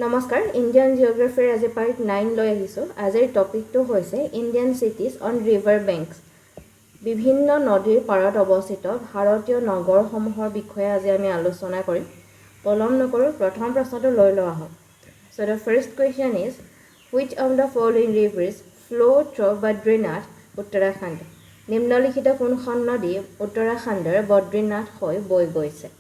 নমস্কাৰ ইণ্ডিয়ান জিঅ'গ্ৰাফিৰ আজি পাৰ্ট 9 লৈ আহিছোঁ আজিৰ টপিকটো হৈছে Indian cities on river banks বিভিন্ন নদীৰ পাৰত অৱস্থিত ভাৰতীয় নগৰসমূহৰ বিষয়ে আজি আমি আলোচনা কৰিম পলম নকৰোঁ প্ৰথম প্ৰশ্নটো লৈ লোৱা হওক So the first question is which of the following rivers flow through Badrinath Uttarakhand নিম্নলিখিত কোনখন নদী উত্তৰাখণ্ডৰ বদ্ৰীনাথ হৈ বৈ গৈছে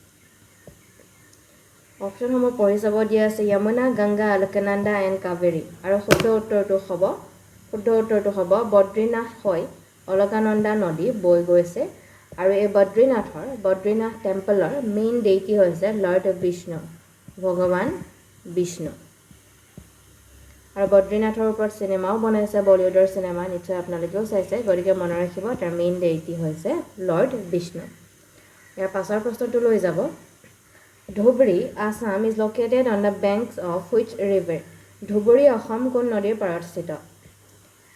অপশন সমূহ পঢ়ি যাব দিয়া আছে যমুনা গংগা অলকনন্দা এণ্ড কাবেৰী আৰু শুদ্ধ উত্তৰটো হ'ব বদ্ৰীনাথ হৈ অলকানন্দা নদী বৈ গৈছে আৰু এই বদ্ৰীনাথ টেম্পলৰ মেইন দেইটি হৈছে লৰ্ড বিষ্ণু ভগৱান বিষ্ণু আৰু বদ্ৰীনাথৰ ওপৰত চিনেমাও বনাইছে বলিউডৰ চিনেমা নিশ্চয় আপোনালোকেও চাইছে গতিকে মনত ৰাখিব তাৰ মেইন দেইটি হৈছে লৰ্ড বিষ্ণু ইয়াৰ পাছৰ প্ৰশ্নটো লৈ যাব Dhubri, Assam is located on the banks of which river? Dhubri, Assam কোন নদীৰ পাৰত স্থিত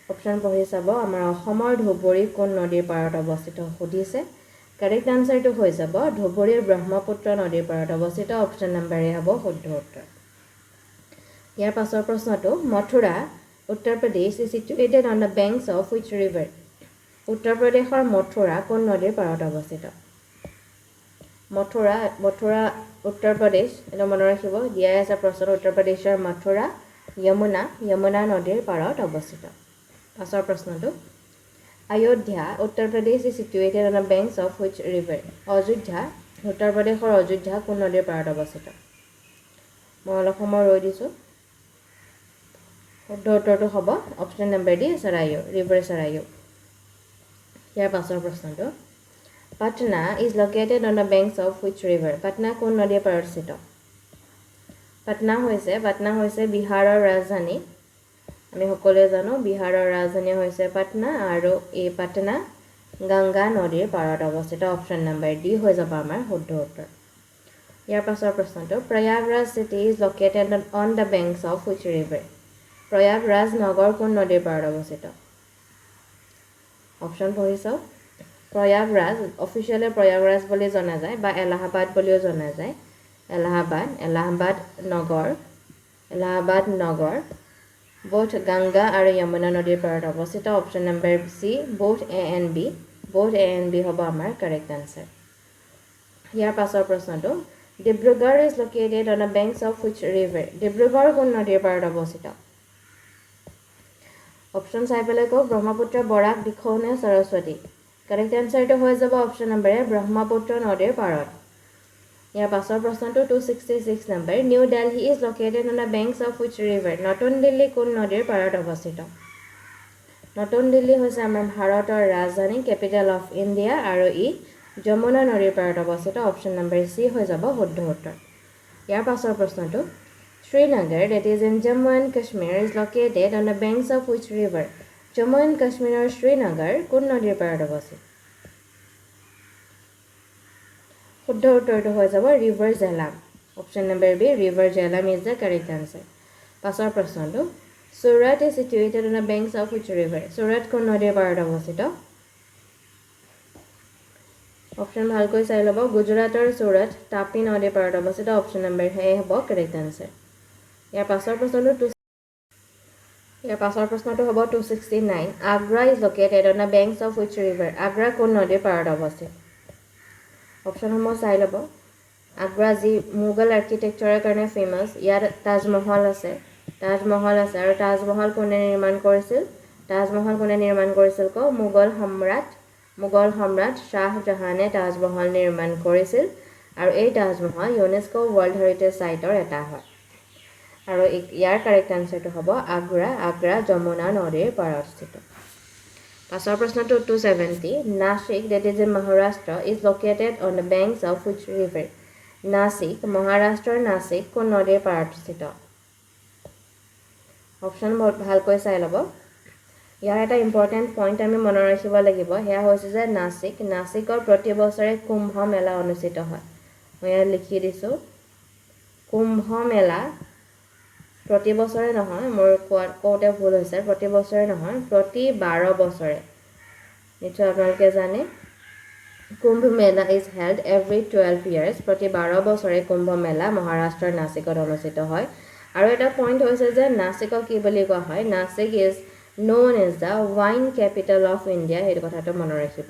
অপশন পঢ়ি চাব আমাৰ অসমৰ ধুবুৰী কোন নদীৰ পাৰত অৱস্থিত সুধিছে কাৰেক্ট আনসাৰটো হৈ যাব ধুবুৰীৰ ব্ৰহ্মপুত্ৰ নদীৰ পাৰত অৱস্থিত অপশন নম্বৰ এ হ'ব শুদ্ধ উত্তৰ ইয়াৰ পাছৰ প্ৰশ্নটো Mathura Uttar Pradesh is situated on the banks of which river? উত্তৰ প্ৰদেশৰ মথুৰা কোন নদীৰ পাৰত অৱস্থিত মথুৰা উত্তৰ প্ৰদেশ এটা মনত ৰাখিব দিয়া আছে প্ৰশ্ন উত্তৰ প্ৰদেশৰ মথুৰা যমুনা নদীৰ পাৰত অৱস্থিত পাছৰ প্ৰশ্নটো Ayodhya Uttar Pradesh is situated on the banks of which river? Ayodhya উত্তৰ প্ৰদেশৰ অযোধ্যা কোন নদীৰ পাৰত অৱস্থিত মই অলপ সময় ৰৈ দিছোঁ শুদ্ধ উত্তৰটো হ'ব অপশন নম্বৰ ডি ৰিভাৰ সৰায়ু ইয়াৰ পাছৰ প্ৰশ্নটো Patna is located on the banks of which river? Patna কোন নদীৰ পাৰত স্থিত পাটনা হৈছে বিহাৰৰ ৰাজধানী আমি সকলোৱে জানো বিহাৰৰ ৰাজধানী হৈছে পাটনা আৰু এই পাটনা গংগা নদীৰ পাৰত অৱস্থিত অপশন নম্বৰ ডি হৈ যাব আমাৰ শুদ্ধ উত্তৰ ইয়াৰ পাছৰ প্ৰশ্নটো Prayagraj city is located on the banks of which river? Prayagraj নগৰ কোন নদীৰ পাৰত অৱস্থিত অপশন পঢ়ি চাওক প্ৰয়াগৰাজ অফিচিয়েলি প্ৰয়াগৰাজ বুলি জনা যায় বা এলাহাবাদ বুলিও জনা যায় এলাহাবাদ নগৰ both গংগা আৰু যমুনা নদীৰ পাৰত অৱস্থিত option number C both A and B হ'ব আমাৰ কাৰেক্ট আনসাৰ ইয়াৰ পাছৰ প্ৰশ্নটো Dibrugarh is located on the banks of which river? Dibrugarh কোন নদীৰ পাৰত অৱস্থিত অপশন চাই পেলাই কওক ব্ৰহ্মপুত্ৰ বৰাক দিখৌ নে সৰস্বতী Correct answer to হৈ যাব option number A ব্ৰহ্মপুত্ৰ নদীৰ পাৰত ইয়াৰ পাছৰ প্ৰশ্নটো 266 number New Delhi is located on the banks of which river? নতুন দিল্লী কোন নদীৰ পাৰত অৱস্থিত নতুন দিল্লী হৈছে আমাৰ ভাৰতৰ ৰাজধানী কেপিটেল অফ ইণ্ডিয়া আৰু ই যমুনা নদীৰ পাৰত অৱস্থিত অপশন নম্বৰ সি হৈ যাব শুদ্ধ উত্তৰ ইয়াৰ পাছৰ প্ৰশ্নটো Srinagar that is in Jammu and Kashmir is located on the banks of which river? Jammu and Kashmir Srinagar কোন নদীৰ পাৰত অৱস্থিত শুদ্ধ উত্তৰটো হৈ যাব river Jhelum option number B river Jhelum is the correct answer পাছৰ প্ৰশ্নটো Surat is situated on the banks of which river? Surat কোন নদীৰ পাৰত অৱস্থিত অপশন ভালকৈ চাই ল'ব গুজৰাটৰ সুৰত তাপি নদীৰ পাৰত অৱস্থিত অপশন নম্বৰ এ হ'ব কাৰেক্ট আনসাৰ ইয়াৰ পাছৰ প্ৰশ্নটো হ'ব 269 Agra is located on the banks of which river? Agra কোন নদীৰ পাৰত অৱস্থিত অপশনসমূহ চাই ল'ব আগ্ৰা যি মুঘল আৰ্কিটেক্সাৰৰ কাৰণে ফেমাছ ইয়াৰ তাজমহল আছে আৰু তাজমহল কোনে নিৰ্মাণ কৰিছিল মুঘল সম্ৰাট শাহ জাহানে তাজমহল নিৰ্মাণ কৰিছিল আৰু এই তাজমহল ইউনেস্কো ৱৰ্ল্ড হেৰিটেজ সাইটৰ এটা হয় আৰু ইয়াৰ কাৰেক্ট আনসাৰটো হ'ব আগ্ৰা যমুনা নদীৰ পাৰত স্থিত পাছৰ প্ৰশ্নটো 270 Nashik that is in Maharashtra is located on the banks of which river? মহাৰাষ্ট্ৰৰ নাসিক কোন নদীৰ পাৰত স্থিত অপশন ভালকৈ চাই ল'ব ইয়াৰ এটা ইম্পৰ্টেন্ট পইণ্ট আমি মনত ৰাখিব লাগিব হেয়া হৈছে যে নাসিকৰ প্ৰতি বছৰে কুম্ভ মেলা অনুষ্ঠিত হয় মই ইয়াত লিখি দিছো কুম্ভ মেলা প্ৰতি বছৰে নহয় মোৰ কোৱাতে ভুল হৈছে প্ৰতি বছৰে নহয় প্ৰতি 12 বছৰে নিশ্চয় আপোনালোকে জানে কুম্ভ মেলা is held every 12 years প্ৰতি 12 বছৰে কুম্ভ মেলা মহাৰাষ্ট্ৰৰ নাসিকত অনুষ্ঠিত হয় আৰু এটা পইণ্ট হৈছে যে নাছিকক কি বুলি কোৱা হয় Nashik is known as the wine capital of India সেইটো কথাটো মনত ৰাখিব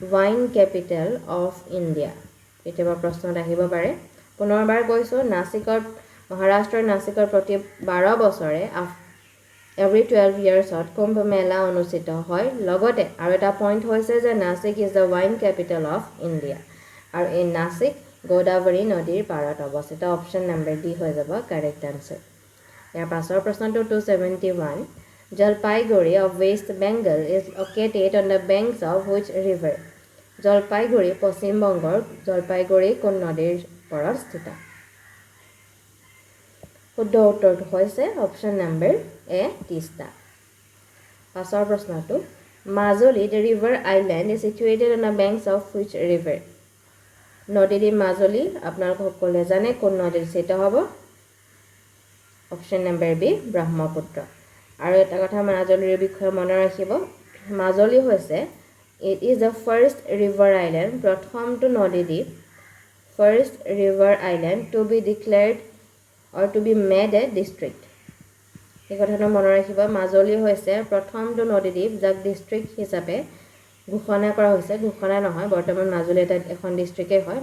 wine capital of India কেতিয়াবা প্ৰশ্নত আহিব পাৰে পুনৰবাৰ কৈছো নাছিকৰ মহাৰাষ্ট্ৰৰ নাছিকৰ প্ৰতি 12 বছৰে every 12 years অত কুম্ভ মেলা অনুষ্ঠিত হয় লগতে আৰু এটা পইণ্ট হৈছে যে Nashik is the wine capital of India আৰু এই নাছিক গোদাবৰী নদীৰ পাৰত অৱস্থিত অপচন নম্বৰ ডি হৈ যাব কাৰেক্ট আনসাৰ ইয়াৰ পাছৰ প্ৰশ্নটো 271 Jalpaiguri of West Bengal is located on the banks of which river Jalpaiguri পশ্চিম বংগৰ জলপাইগুৰি কোন নদীৰ পাৰত স্থিত শুদ্ধ উত্তৰটো হৈছে অপচন নম্বৰ এ তিস্তা পাছৰ প্ৰশ্নটো Majuli the river island is situated on the banks of which river নদীদ্বীপ মাজুলী আপোনালোক সকলোৱে জানে কোন নদীৰ স্থিত হ'ব অপচন নম্বৰ বি ব্ৰহ্মপুত্ৰ আৰু এটা কথা মাজুলীৰ বিষয়ে মনত ৰাখিব মাজুলী হৈছে it is the first river island প্ৰথমটো নদীদ্বীপ first river island to be declared or to be made a district এই কথাটো মনত ৰাখিব মাজুলী হৈছে প্ৰথমটো নদীদ্বীপ যাক ডিস্ট্ৰিক্ট হিচাপে ঘোষণা কৰা হৈছে ঘোষণা নহয় বৰ্তমান মাজুলী এটা এখন ডিস্ট্ৰিক্টে হয়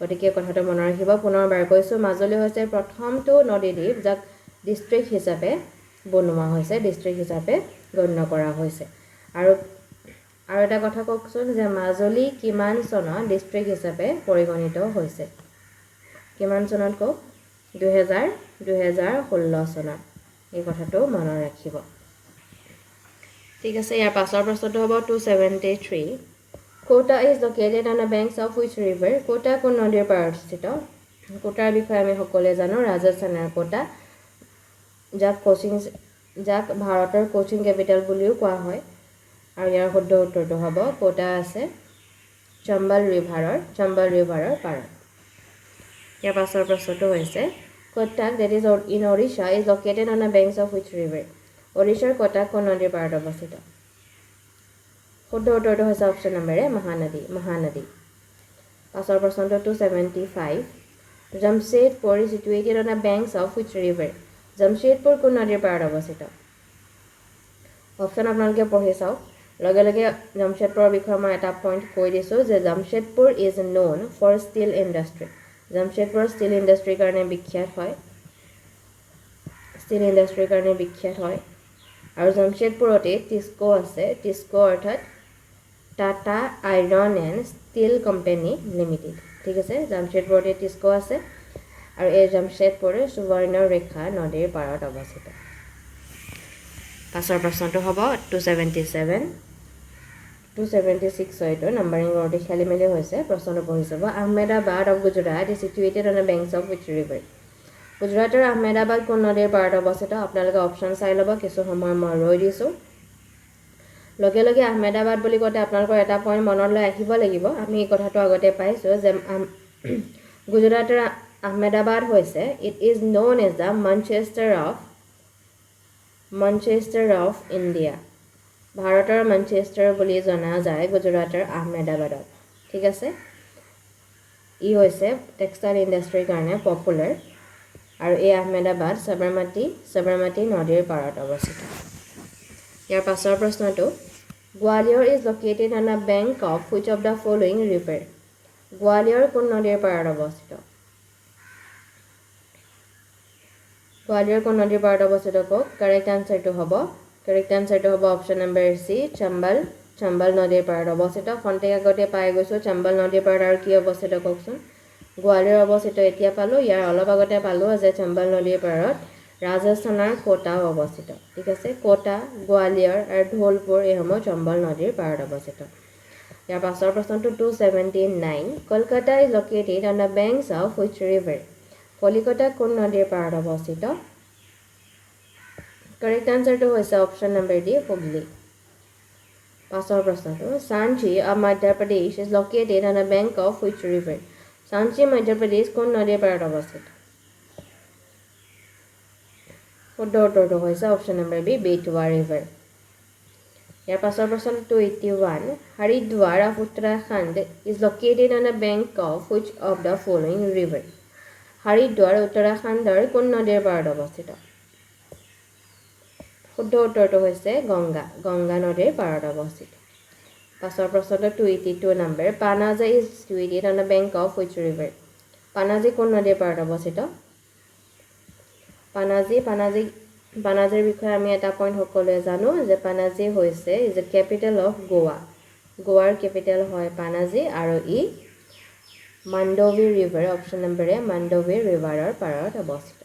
গতিকে কথাটো মনত ৰাখিব পুনৰবাৰ কৈছো মাজুলী হৈছে প্ৰথমটো নদীদ্বীপ যাক ডিস্ট্ৰিক্ট হিচাপে বনোৱা হৈছে ডিস্ট্ৰিক্ট হিচাপে গণ্য কৰা হৈছে আৰু এটা কথা কওকচোন যে মাজুলী কিমান চনত ডিস্ট্ৰিক্ট হিচাপে পৰিগণিত হৈছে কিমান চনত কওক 2016 চনত এই কথাটো মনত ৰাখিব ঠিক আছে ইয়াৰ পাছৰ প্ৰশ্নটো হ'ব 273 Kota is located on the banks of which river Kota কোন নদীৰ পাৰত স্থিত কোটাৰ বিষয়ে আমি সকলোৱে জানো ৰাজস্থানৰ কোটা যাক ভাৰতৰ কোচিং কেপিটেল বুলিও কোৱা হয় আৰু ইয়াৰ শুদ্ধ উত্তৰটো হ'ব কোটা আছে চম্বল ৰিভাৰৰ পাৰত ইয়াৰ পাছৰ প্ৰশ্নটো হৈছে Kotak that is in Odisha is located on the banks of which river Odishaৰ Kotak কোন নদীৰ পাৰত অৱস্থিত শুদ্ধ উত্তৰটো হৈছে অপচন নম্বৰ এ মহানদী পাছৰ প্ৰশ্নটো 275 Jamshedpur is situated on the banks of which river Jamshedpur কোন নদীৰ পাৰত অৱস্থিত অপচন আপোনালোকে পঢ়ি চাওক লগে লগে জামশেদপুৰৰ বিষয়ে মই এটা পইণ্ট কৈ দিছো যে Jamshedpur is known for steel industry Jamshedpur steel industry কাৰণে বিখ্যাত হয় আৰু জামশেদপুৰতে টিস্কো আছে টিস্কো অৰ্থাৎ Tata iron and steel company limited ঠিক আছে জামশেদপুৰতে টিস্কো আছে আৰু এই জামশেদপুৰ সুবৰ্ণৰেখা নদীৰ পাৰত অৱস্থিত পাছৰ প্ৰশ্নটো হ'ব 276 হয়তো নাম্বাৰিং অৰ্ডাৰ খেলি মেলি হৈছে প্ৰশ্নটো পঢ়ি চাব Ahmedabad of Gujarat is situated on the banks of which river গুজৰাটৰ আহমেদাবাদ কোন নদীৰ পাৰত অৱস্থিত আপোনালোকে অপচন চাই ল'ব কিছু সময় মই ৰৈ দিছো লগে লগে আহমেদাবাদ বুলি কওঁতে আপোনালোকৰ এটা পইণ্ট মনলৈ আহিব লাগিব আমি এই কথাটো আগতে পাইছো যে গুজৰাটৰ আহমেদাবাদ হৈছে it is known as the Manchester of India ভাৰতৰ মানচেষ্টাৰ বুলি জনা যায় গুজৰাটৰ আহমেদাবাদক ঠিক আছে ই হৈছে টেক্সটাইল ইণ্ডাষ্ট্ৰীৰ কাৰণে পপুলাৰ আৰু এই আহমেদাবাদ সবৰমতী নদীৰ পাৰত অৱস্থিত ইয়াৰ পাছৰ প্ৰশ্নটো Gwalior is located on a bank of which of the following river Gwalior কোন নদীৰ পাৰত অৱস্থিত গোৱালিয়ৰ কোন নদীৰ পাৰত অৱস্থিত কওক কাৰেক্ট আনসাৰটো হ'ব অপচন নম্বৰ সি চম্বল নদীৰ পাৰত অৱস্থিত খন্তেক আগতে পাই গৈছো চম্বল নদীৰ পাৰত আৰু কি অৱস্থিত কওকচোন গোৱালিয়ৰ অৱস্থিত এতিয়া পালো ইয়াৰ অলপ আগতে পালো যে চম্বল নদীৰ পাৰত ৰাজস্থানৰ কোটা অৱস্থিত ঠিক আছে কোটা গোৱালিয়ৰ আৰু ঢোলপুৰ এইসমূহ চম্বল নদীৰ পাৰত অৱস্থিত ইয়াৰ পাছৰ প্ৰশ্নটো 279 Kolkata is located on the banks of which river Kolkata কোন নদীৰ পাৰত অৱস্থিত Correct answer to হৈছে option number D হুগলি পাছৰ প্ৰশ্নটো Sanchi of Madhya Pradesh is located on a bank of which river Sanchi Madhya Pradesh কোন নদীৰ পাৰত অৱস্থিত শুদ্ধ উত্তৰটো হৈছে option number B Betwa river ইয়াৰ পাছৰ প্ৰশ্নটো 281 Haridwar of Uttarakhand is located on a bank of which of the following river Haridwar উত্তৰাখণ্ডৰ কোন নদীৰ পাৰত অৱস্থিত শুদ্ধ উত্তৰটো হৈছে গংগা নদীৰ পাৰত অৱস্থিত পাছৰ প্ৰশ্নটো 22 number Panaji is situated on the bank of which river Panaji কোন নদীৰ পাৰত অৱস্থিত পানাজীৰ বিষয়ে আমি এটা পইণ্ট সকলোৱে জানো যে পানাজী হৈছে ইজ দ্য কেপিটেল অফ গোৱাৰ কেপিটেল হয় পানাজী আৰু ই মাণ্ডোভি ৰিভাৰ অপশ্যন নম্বৰ এ মাণ্ডোভি ৰিভাৰৰ পাৰত অৱস্থিত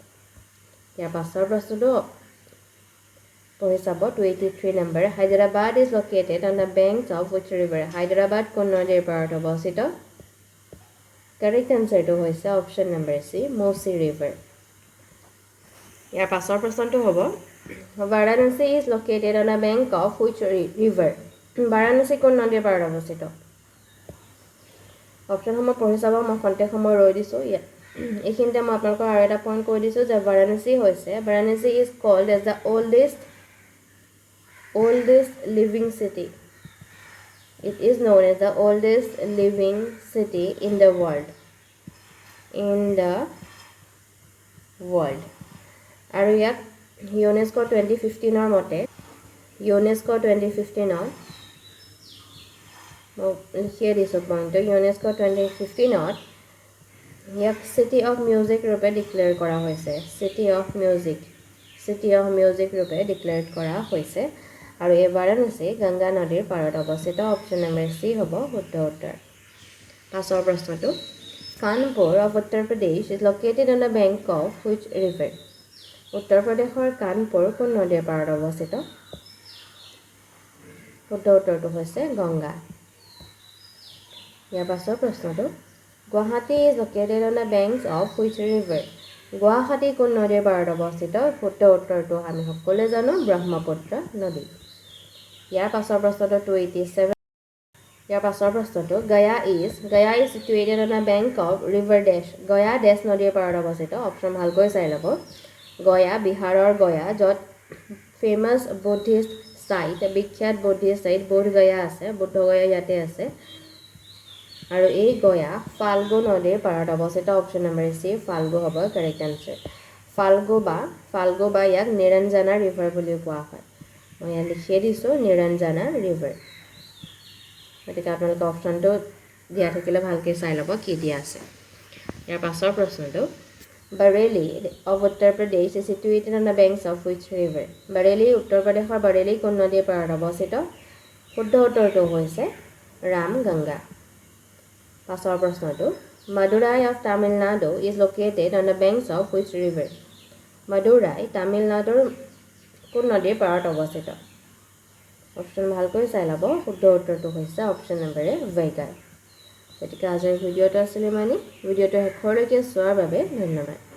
ইয়াৰ পাছৰ প্ৰশ্নটো পঢ়ি চাব 23 number Hyderabad is located on the banks of which river Hyderabad কোন নদীৰ পাৰত অৱস্থিত কাৰেক্ট এনসাৰটো হৈছে অপশ্যন নম্বৰ চি মৌচি ৰিভাৰ ইয়াৰ পাছৰ প্ৰশ্নটো হ'ব Varanasi is located on the bank of which river Varanasi কোন নদীৰ পাৰত অৱস্থিত অপশ্যনসমূহ পঢ়ি চাব মই খন্তেক সময় ৰৈ দিছোঁ এইখিনিতে মই আপোনালোকক আৰু এটা পইণ্ট কৈ দিছোঁ যে Varanasi is called as the oldest living city it is known as the oldest living city in the world আৰু ইয়াক UNESCO 2015 মতে UNESCO 2015 লিখিয়ে দিছোঁ পইণ্টটো UNESCO 2015 ইয়াক চিটি অফ মিউজিক ৰূপে ডিক্লেয়াৰ কৰা হৈছে চিটি অফ মিউজিক ৰূপে ডিক্লেয়াৰ কৰা হৈছে আৰু এই বাৰাণসী গংগা নদীৰ পাৰত অৱস্থিত অপশ্যন নম্বৰ চি হ'ব শুদ্ধ উত্তৰ পাছৰ প্ৰশ্নটো Kanpur of Uttar Pradesh is located on the bank of which river উত্তৰ প্ৰদেশৰ কানপুৰ কোন নদীৰ পাৰত অৱস্থিত শুদ্ধ উত্তৰটো হৈছে গংগা ইয়াৰ পাছৰ প্ৰশ্নটো Guwahati is located on the banks of which river Guwahati কোন নদীৰ পাৰত অৱস্থিত শুদ্ধ উত্তৰটো আমি সকলোৱে জানো ব্ৰহ্মপুত্ৰ নদী ইয়াৰ পাছৰ প্ৰশ্নটো 27 ইয়াৰ পাছৰ প্ৰশ্নটো Gaya is situated on the bank of river dash Gaya dash নদীৰ পাৰত অৱস্থিত অপশ্যন ভালকৈ চাই ল'ব গয়া বিহাৰৰ গয়া য'ত ফেমাছ বুদ্ধিষ্ট সাইট বিখ্যাত বুদ্ধিষ্ট সাইট বোধগয়া আছে বুদ্ধগয়া ইয়াতে আছে আৰু এই গয়া ফাল্গু নদীৰ পাৰত অৱস্থিত অপশ্যন নম্বৰ চি ফাল্গু হ'ব কাৰেক্ট আনসাৰ ফাল্গু বা ইয়াক নিৰঞ্জনা ৰিভাৰ বুলি কোৱা হয় মই ইয়াত লিখিয়ে দিছোঁ নিৰঞ্জনা ৰিভাৰ গতিকে আপোনালোকে অপশ্যনটো দিয়া থাকিলে ভালকৈ চাই ল'ব কি দিয়া আছে ইয়াৰ পাছৰ প্ৰশ্নটো Bareilly of Uttar Pradesh is situated on the banks of which river Bareilly Uttar প্ৰদেশৰ বাৰেলি কোন নদীৰ পাৰত অৱস্থিত শুদ্ধ উত্তৰটো হৈছে ৰামগংগা পাছৰ প্ৰশ্নটো Madurai of Tamil Nadu is located on the banks of which river Madurai তামিলনাডুৰ কোন নদীৰ পাৰত অৱস্থিত অপশ্যন ভালকৈ চাই ল'ব শুদ্ধ উত্তৰটো হৈছে অপশ্যন নম্বৰ এ ভেগাৰ গতিকে আজিৰ ভিডিঅ'টো আছিলে ভিডিঅ'টো শেষলৈকে চোৱাৰ বাবে ধন্যবাদ